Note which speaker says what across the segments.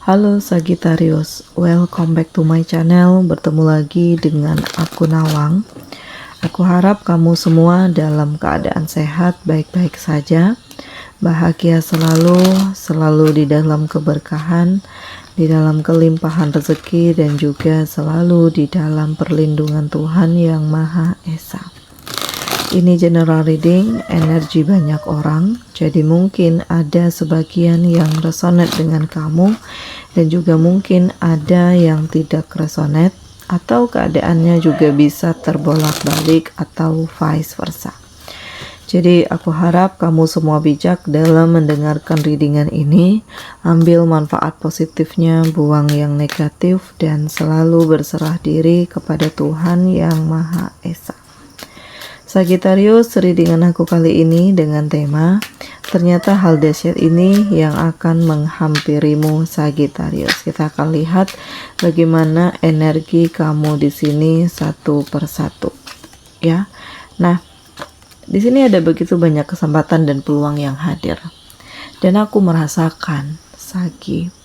Speaker 1: Halo Sagittarius, welcome back to my channel. Bertemu lagi dengan aku Nawang. Aku harap kamu semua dalam keadaan sehat, baik-baik saja, bahagia selalu di dalam keberkahan, di dalam kelimpahan rezeki, dan juga selalu di dalam perlindungan Tuhan Yang Maha Esa. Ini general reading, energi banyak orang, jadi mungkin ada sebagian yang resonate dengan kamu, dan juga mungkin ada yang tidak resonate, atau keadaannya juga bisa terbolak-balik atau vice versa. Jadi aku harap kamu semua bijak dalam mendengarkan readingan ini, ambil manfaat positifnya, buang yang negatif, dan selalu berserah diri kepada Tuhan Yang Maha Esa. Sagittarius, readingan aku kali ini dengan tema ternyata hal dahsyat ini yang akan menghampirimu Sagittarius. Kita akan lihat bagaimana energi kamu di sini satu persatu, ya. Nah, di sini ada begitu banyak kesempatan dan peluang yang hadir, dan aku merasakan Sagi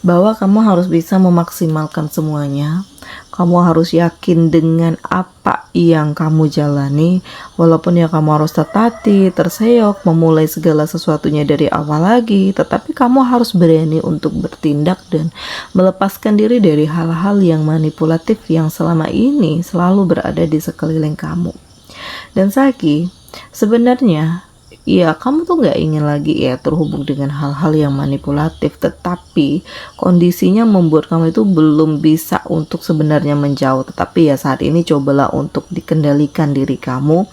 Speaker 1: bahwa kamu harus bisa memaksimalkan semuanya. Kamu harus yakin dengan apa yang kamu jalani, walaupun ya kamu harus tertatih, terseok, memulai segala sesuatunya dari awal lagi, tetapi kamu harus berani untuk bertindak dan melepaskan diri dari hal-hal yang manipulatif yang selama ini selalu berada di sekeliling kamu. Dan Sagi, sebenarnya ya kamu tuh gak ingin lagi ya terhubung dengan hal-hal yang manipulatif, tetapi kondisinya membuat kamu itu belum bisa untuk sebenarnya menjauh. Tetapi ya saat ini cobalah untuk dikendalikan diri kamu,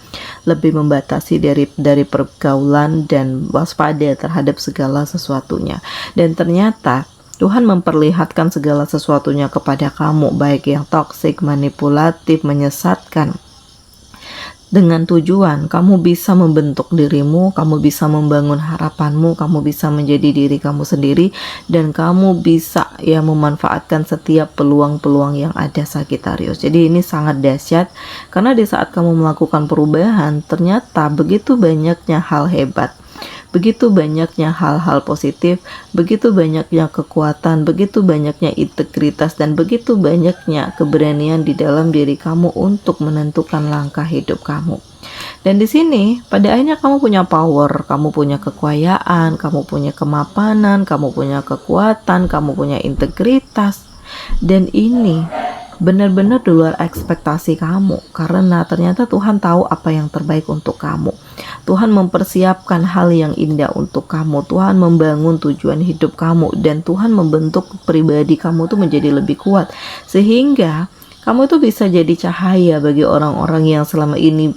Speaker 1: lebih membatasi dari pergaulan dan waspada terhadap segala sesuatunya. Dan ternyata Tuhan memperlihatkan segala sesuatunya kepada kamu, baik yang toksik, manipulatif, menyesatkan, dengan tujuan kamu bisa membentuk dirimu, kamu bisa membangun harapanmu, kamu bisa menjadi diri kamu sendiri, dan kamu bisa ya memanfaatkan setiap peluang-peluang yang ada Sagittarius. Jadi ini sangat dahsyat karena di saat kamu melakukan perubahan ternyata begitu banyaknya hal hebat, begitu banyaknya hal-hal positif, begitu banyaknya kekuatan, begitu banyaknya integritas, dan begitu banyaknya keberanian di dalam diri kamu untuk menentukan langkah hidup kamu. Dan di sini pada akhirnya kamu punya power, kamu punya kekayaan, kamu punya kemapanan, kamu punya kekuatan, kamu punya integritas. Dan ini benar-benar di luar ekspektasi kamu, karena ternyata Tuhan tahu apa yang terbaik untuk kamu. Tuhan mempersiapkan hal yang indah untuk kamu. Tuhan membangun tujuan hidup kamu, dan Tuhan membentuk pribadi kamu tuh menjadi lebih kuat, sehingga kamu tuh bisa jadi cahaya bagi orang-orang yang selama ini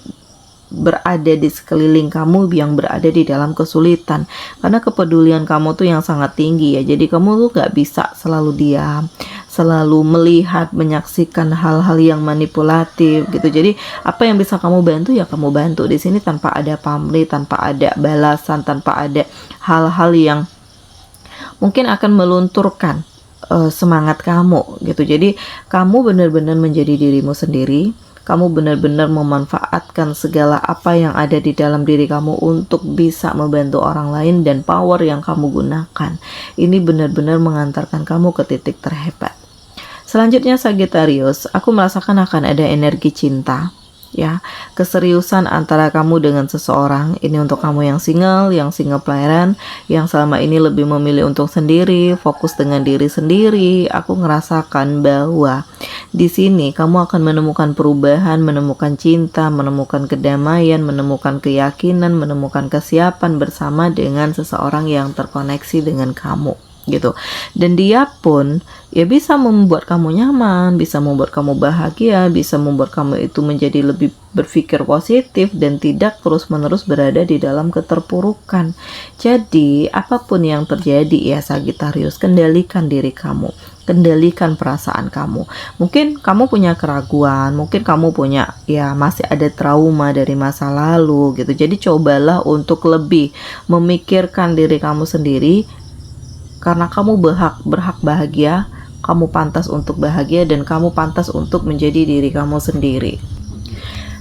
Speaker 1: berada di sekeliling kamu, yang berada di dalam kesulitan, karena kepedulian kamu tuh yang sangat tinggi ya. Jadi kamu tuh gak bisa selalu diam, selalu melihat, menyaksikan hal-hal yang manipulatif gitu. Jadi apa yang bisa kamu bantu ya kamu bantu di sini, tanpa ada pamrih, tanpa ada balasan, tanpa ada hal-hal yang mungkin akan melunturkan semangat kamu gitu. Jadi kamu benar-benar menjadi dirimu sendiri. Kamu benar-benar memanfaatkan segala apa yang ada di dalam diri kamu untuk bisa membantu orang lain, dan power yang kamu gunakan ini benar-benar mengantarkan kamu ke titik terhebat. Selanjutnya Sagittarius, aku merasakan akan ada energi cinta, ya, keseriusan antara kamu dengan seseorang. Ini untuk kamu yang single pelayaran, yang selama ini lebih memilih untuk sendiri, fokus dengan diri sendiri. Aku ngerasakan bahwa di sini kamu akan menemukan perubahan, menemukan cinta, menemukan kedamaian, menemukan keyakinan, menemukan kesiapan bersama dengan seseorang yang terkoneksi dengan kamu gitu. Dan dia pun ya bisa membuat kamu nyaman, bisa membuat kamu bahagia, bisa membuat kamu itu menjadi lebih berpikir positif dan tidak terus-menerus berada di dalam keterpurukan. Jadi apapun yang terjadi ya Sagittarius, kendalikan diri kamu, kendalikan perasaan kamu. Mungkin kamu punya keraguan, mungkin kamu punya ya masih ada trauma dari masa lalu gitu. Jadi cobalah untuk lebih memikirkan diri kamu sendiri, karena kamu berhak bahagia, kamu pantas untuk bahagia, dan kamu pantas untuk menjadi diri kamu sendiri.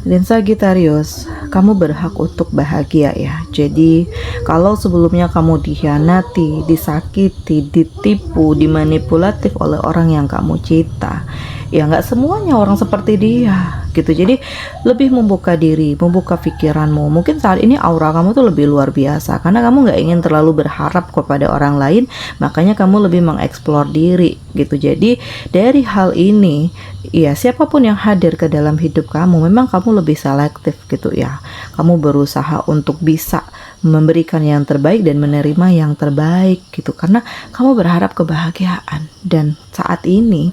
Speaker 1: Dan Sagittarius, kamu berhak untuk bahagia ya. Jadi kalau sebelumnya kamu dikhianati, disakiti, ditipu, dimanipulatif oleh orang yang kamu cinta, ya nggak semuanya orang seperti dia gitu. Jadi lebih membuka diri, membuka pikiranmu. Mungkin saat ini aura kamu tuh lebih luar biasa karena kamu nggak ingin terlalu berharap kepada orang lain, makanya kamu lebih mengeksplor diri gitu. Jadi dari hal ini, ya siapapun yang hadir ke dalam hidup kamu, memang kamu lebih selektif gitu ya. Kamu berusaha untuk bisa memberikan yang terbaik dan menerima yang terbaik gitu, karena kamu berharap kebahagiaan. Dan saat ini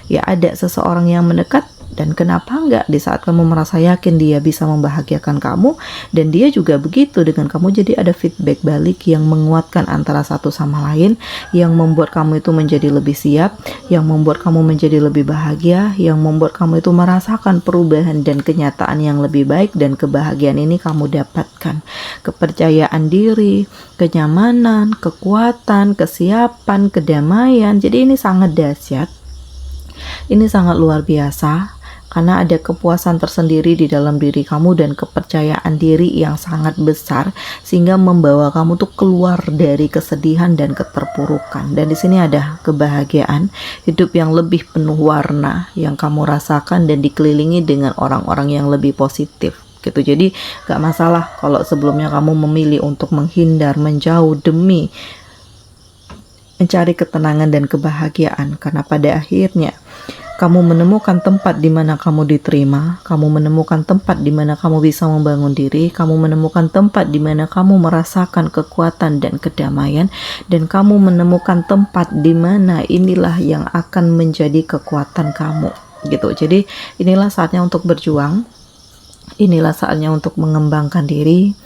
Speaker 1: ya ada seseorang yang mendekat, dan kenapa enggak di saat kamu merasa yakin dia bisa membahagiakan kamu, dan dia juga begitu dengan kamu. Jadi ada feedback balik yang menguatkan antara satu sama lain, yang membuat kamu itu menjadi lebih siap, yang membuat kamu menjadi lebih bahagia, yang membuat kamu itu merasakan perubahan dan kenyataan yang lebih baik. Dan kebahagiaan ini kamu dapatkan kepercayaan diri, kenyamanan, kekuatan, kesiapan, kedamaian. Jadi ini sangat dahsyat, ini sangat luar biasa, karena ada kepuasan tersendiri di dalam diri kamu dan kepercayaan diri yang sangat besar, sehingga membawa kamu tuh keluar dari kesedihan dan keterpurukan. Dan di sini ada kebahagiaan, hidup yang lebih penuh warna yang kamu rasakan, dan dikelilingi dengan orang-orang yang lebih positif gitu. Jadi gak masalah kalau sebelumnya kamu memilih untuk menghindar, menjauh demi mencari ketenangan dan kebahagiaan, karena pada akhirnya kamu menemukan tempat di mana kamu diterima, kamu menemukan tempat di mana kamu bisa membangun diri, kamu menemukan tempat di mana kamu merasakan kekuatan dan kedamaian, dan kamu menemukan tempat di mana inilah yang akan menjadi kekuatan kamu gitu. Jadi inilah saatnya untuk berjuang. Inilah saatnya untuk mengembangkan diri.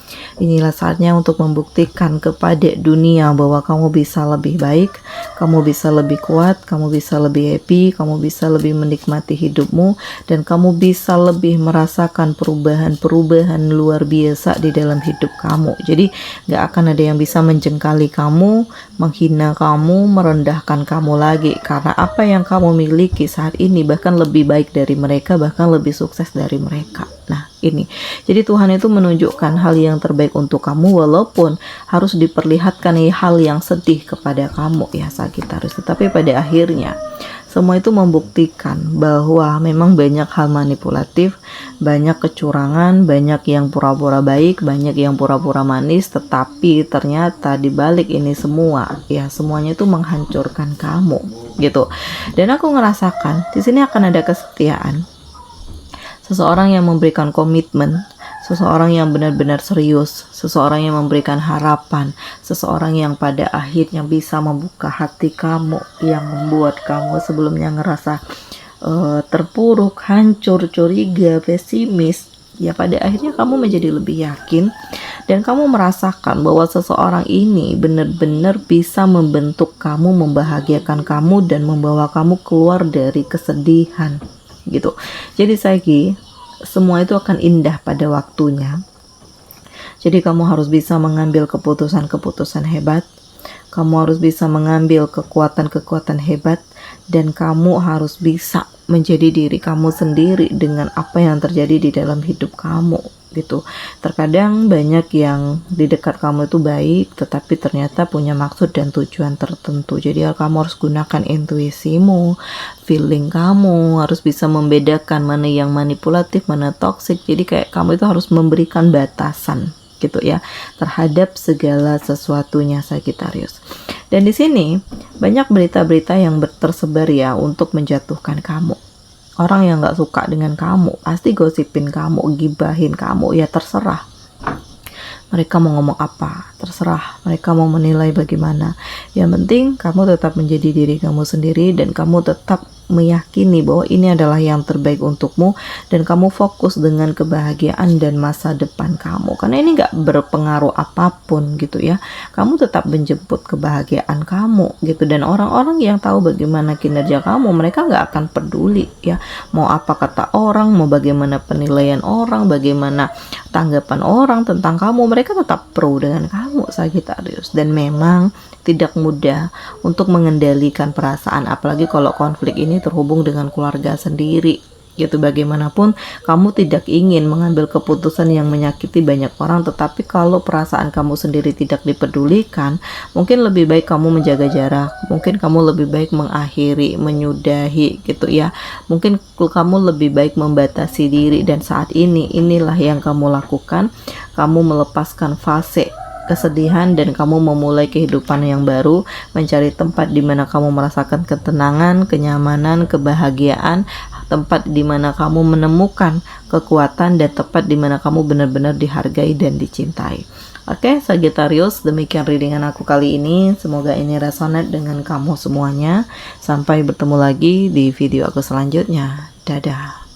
Speaker 1: Inilah saatnya untuk membuktikan kepada dunia bahwa kamu bisa lebih baik, kamu bisa lebih kuat, kamu bisa lebih happy, kamu bisa lebih menikmati hidupmu, dan kamu bisa lebih merasakan perubahan-perubahan luar biasa di dalam hidup kamu. Jadi gak akan ada yang bisa menjengkali kamu, menghina kamu, merendahkan kamu lagi, karena apa yang kamu miliki saat ini bahkan lebih baik dari mereka, bahkan lebih sukses dari mereka. Nah ini, jadi Tuhan itu menunjukkan hal yang terbaik untuk kamu, walaupun harus diperlihatkan hal yang sedih kepada kamu ya Sagittarius. Tetapi pada akhirnya semua itu membuktikan bahwa memang banyak hal manipulatif, banyak kecurangan, banyak yang pura-pura baik, banyak yang pura-pura manis, tetapi ternyata di balik ini semua ya semuanya itu menghancurkan kamu gitu. Dan aku ngerasakan di sini akan ada kesetiaan, seseorang yang memberikan komitmen, seseorang yang benar-benar serius, seseorang yang memberikan harapan, seseorang yang pada akhirnya bisa membuka hati kamu, yang membuat kamu sebelumnya ngerasa terpuruk, hancur, curiga, pesimis. Ya pada akhirnya kamu menjadi lebih yakin, dan kamu merasakan bahwa seseorang ini benar-benar bisa membentuk kamu, membahagiakan kamu, dan membawa kamu keluar dari kesedihan gitu. Jadi Sagi, semua itu akan indah pada waktunya. Jadi kamu harus bisa mengambil keputusan-keputusan hebat, kamu harus bisa mengambil kekuatan-kekuatan hebat, dan kamu harus bisa menjadi diri kamu sendiri dengan apa yang terjadi di dalam hidup kamu gitu. Terkadang banyak yang di dekat kamu itu baik, tetapi ternyata punya maksud dan tujuan tertentu. Jadi kamu harus gunakan intuisimu, feeling kamu, harus bisa membedakan mana yang manipulatif, mana toksik. Jadi kayak kamu itu harus memberikan batasan gitu ya terhadap segala sesuatunya Sagittarius. Dan di sini banyak berita-berita yang tersebar ya untuk menjatuhkan kamu. Orang yang gak suka dengan kamu pasti gosipin kamu, gibahin kamu, ya terserah mereka mau ngomong apa, terserah mereka mau menilai bagaimana. Yang penting kamu tetap menjadi diri kamu sendiri, dan kamu tetap meyakini bahwa ini adalah yang terbaik untukmu, dan kamu fokus dengan kebahagiaan dan masa depan kamu, karena ini gak berpengaruh apapun gitu ya. Kamu tetap menjemput kebahagiaan kamu gitu, dan orang-orang yang tahu bagaimana kinerja kamu, mereka gak akan peduli ya mau apa kata orang, mau bagaimana penilaian orang, bagaimana tanggapan orang tentang kamu, mereka tetap pro dengan kamu Sagittarius. Dan memang tidak mudah untuk mengendalikan perasaan, apalagi kalau konflik ini terhubung dengan keluarga sendiri gitu. Bagaimanapun kamu tidak ingin mengambil keputusan yang menyakiti banyak orang, tetapi kalau perasaan kamu sendiri tidak dipedulikan, mungkin lebih baik kamu menjaga jarak, mungkin kamu lebih baik mengakhiri, menyudahi gitu ya. Mungkin kamu lebih baik membatasi diri, dan saat ini inilah yang kamu lakukan. Kamu melepaskan fase kesedihan dan kamu memulai kehidupan yang baru, mencari tempat di mana kamu merasakan ketenangan, kenyamanan, kebahagiaan, tempat di mana kamu menemukan kekuatan, dan tempat di mana kamu benar-benar dihargai dan dicintai. Oke, Sagittarius, demikian readingan aku kali ini. Semoga ini resonate dengan kamu semuanya. Sampai bertemu lagi di video aku selanjutnya. Dadah.